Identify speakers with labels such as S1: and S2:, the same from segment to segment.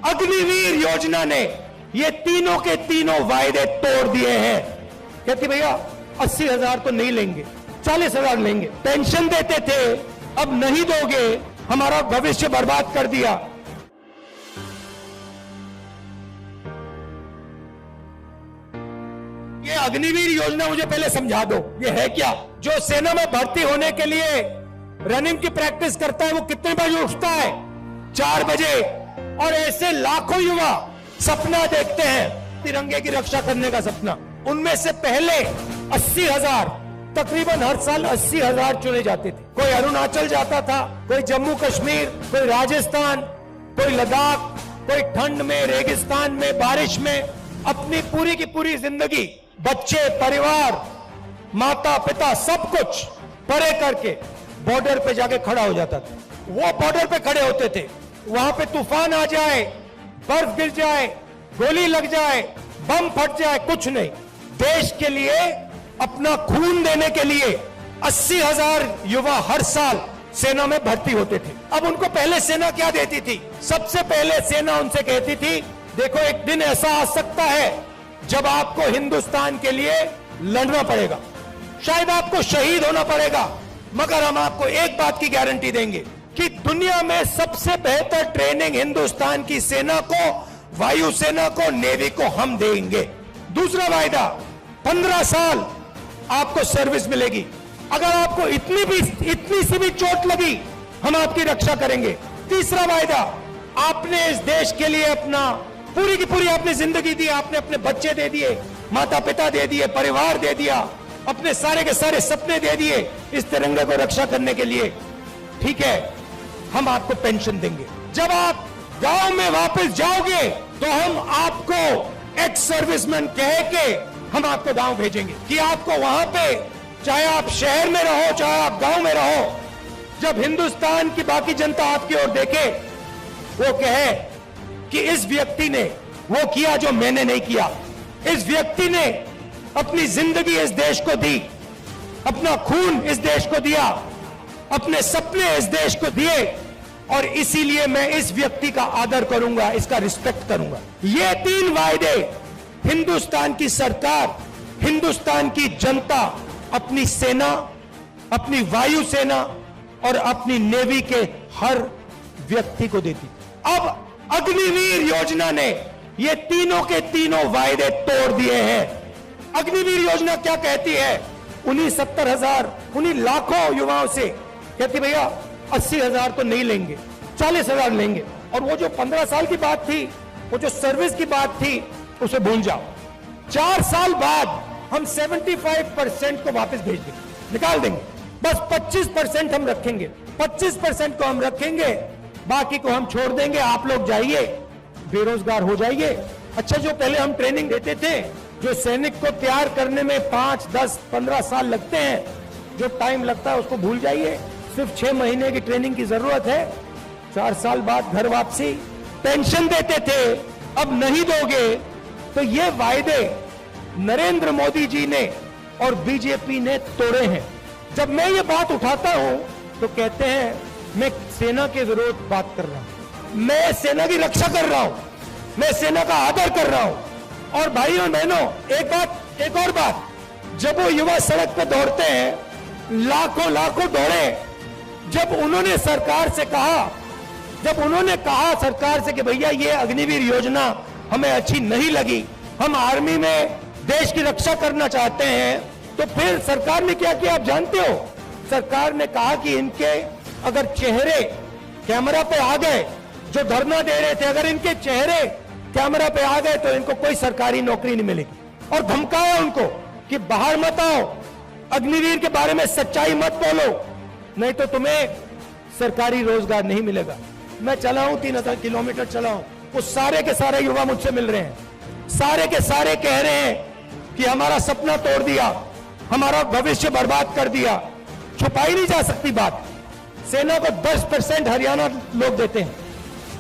S1: अग्निवीर योजना ने ये तीनों के तीनों वायदे तोड़ दिए हैं। कहती भैया 80,000 तो नहीं लेंगे, 40,000 लेंगे। पेंशन देते थे, अब नहीं दोगे, हमारा भविष्य बर्बाद कर दिया। ये अग्निवीर योजना मुझे पहले समझा दो, ये है क्या? जो सेना में भर्ती होने के लिए रनिंग की प्रैक्टिस करता है वो कितने बजे उठता है? 4 बजे। और ऐसे लाखों युवा सपना देखते हैं तिरंगे की रक्षा करने का सपना। उनमें से पहले 80,000, तकरीबन हर साल 80,000 चुने जाते थे। कोई अरुणाचल जाता था, कोई जम्मू कश्मीर, कोई राजस्थान, कोई लद्दाख, कोई ठंड में, रेगिस्तान में, बारिश में अपनी पूरी की पूरी जिंदगी बच्चे, परिवार, माता पिता सब कुछ परे करके बॉर्डर पे जाके खड़ा हो जाता था। वो बॉर्डर पे खड़े होते थे, वहां पे तूफान आ जाए, बर्फ गिर जाए, गोली लग जाए, बम फट जाए, कुछ नहीं, देश के लिए अपना खून देने के लिए 80,000 युवा हर साल सेना में भर्ती होते थे। अब उनको पहले सेना क्या देती थी? सबसे पहले सेना उनसे कहती थी, देखो एक दिन ऐसा आ सकता है जब आपको हिंदुस्तान के लिए लड़ना पड़ेगा, शायद आपको शहीद होना पड़ेगा, मगर हम आपको एक बात की गारंटी देंगे कि दुनिया में सबसे बेहतर ट्रेनिंग हिंदुस्तान की सेना को, वायुसेना को, नेवी को हम देंगे। दूसरा वायदा, 15 साल आपको सर्विस मिलेगी। अगर आपको इतनी सी भी चोट लगी, हम आपकी रक्षा करेंगे। तीसरा वायदा, आपने इस देश के लिए अपना पूरी की पूरी आपने जिंदगी दी, आपने अपने बच्चे दे दिए, माता पिता दे दिए, परिवार दे दिया, अपने सारे के सारे सपने दे दिए इस तिरंगे को रक्षा करने के लिए। ठीक है, हम आपको पेंशन देंगे। जब आप गांव में वापस जाओगे तो हम आपको एक्स सर्विसमैन कह के हम आपको गांव भेजेंगे कि आपको वहां पे, चाहे आप शहर में रहो, चाहे आप गांव में रहो, जब हिंदुस्तान की बाकी जनता आपकी ओर देखे, वो कहे कि इस व्यक्ति ने वो किया जो मैंने नहीं किया, इस व्यक्ति ने अपनी जिंदगी इस देश को दी, अपना खून इस देश को दिया, अपने सपने इस देश को दिए, और इसीलिए मैं इस व्यक्ति का आदर करूंगा, इसका रिस्पेक्ट करूंगा। ये 3 वायदे हिंदुस्तान की सरकार, हिंदुस्तान की जनता अपनी सेना, अपनी वायुसेना और अपनी नेवी के हर व्यक्ति को देती। अब अग्निवीर योजना ने ये तीनों के तीनों वायदे तोड़ दिए हैं। अग्निवीर योजना क्या कहती है? उन्हीं 70,000, उन्हीं लाखों युवाओं से कहती भैया 80,000 तो नहीं लेंगे, 40,000 लेंगे। और वो जो 15 साल की बात थी, वो जो सर्विस की बात थी, उसे भूल जाओ। 4 साल बाद हम 75% को वापस भेज देंगे, निकाल देंगे। बस 25% हम रखेंगे, 25% को हम रखेंगे, बाकी को हम छोड़ देंगे। आप लोग जाइए, बेरोजगार हो जाइए। अच्छा, जो पहले हम ट्रेनिंग देते थे, जो सैनिक को तैयार करने में 5, 10, 15 साल लगते हैं, जो टाइम लगता है उसको भूल जाइए। सिर्फ 6 महीने की ट्रेनिंग की जरूरत है। 4 साल बाद घर वापसी। पेंशन देते थे, अब नहीं दोगे। तो ये वायदे नरेंद्र मोदी जी ने और बीजेपी ने तोड़े हैं। जब मैं ये बात उठाता हूं तो कहते हैं मैं सेना के विरोध बात कर रहा हूं, मैं सेना की रक्षा कर रहा हूं, मैं सेना का आदर कर रहा हूं। और भाइयों और बहनों, एक और बात, जब वो युवा सड़क पे दौड़ते हैं, लाखों दौड़े, जब उन्होंने सरकार से कहा सरकार से कि भैया ये अग्निवीर योजना हमें अच्छी नहीं लगी, हम आर्मी में देश की रक्षा करना चाहते हैं, तो फिर सरकार ने क्या किया आप जानते हो? सरकार ने कहा कि इनके अगर चेहरे कैमरा पे आ गए, जो धरना दे रहे थे, अगर इनके चेहरे कैमरा पे आ गए तो इनको कोई सरकारी नौकरी नहीं मिलेगी। और धमकाया उनको कि बाहर मत आओ, अग्निवीर के बारे में सच्चाई मत बोलो, नहीं तो तुम्हें सरकारी रोजगार नहीं मिलेगा। मैं चला हूं, 3000 किलोमीटर चला हूं, वो सारे के सारे युवा मुझसे मिल रहे हैं, सारे के सारे कह रहे हैं कि हमारा सपना तोड़ दिया, हमारा भविष्य बर्बाद कर दिया। छुपाई नहीं जा सकती बात। सेना को 10% हरियाणा लोग देते हैं,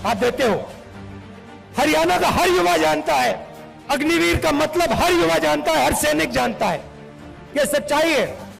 S1: आप देते हो। हरियाणा का हर युवा जानता है, अग्निवीर का मतलब हर युवा जानता है, हर सैनिक जानता है, यह सच्चाई है।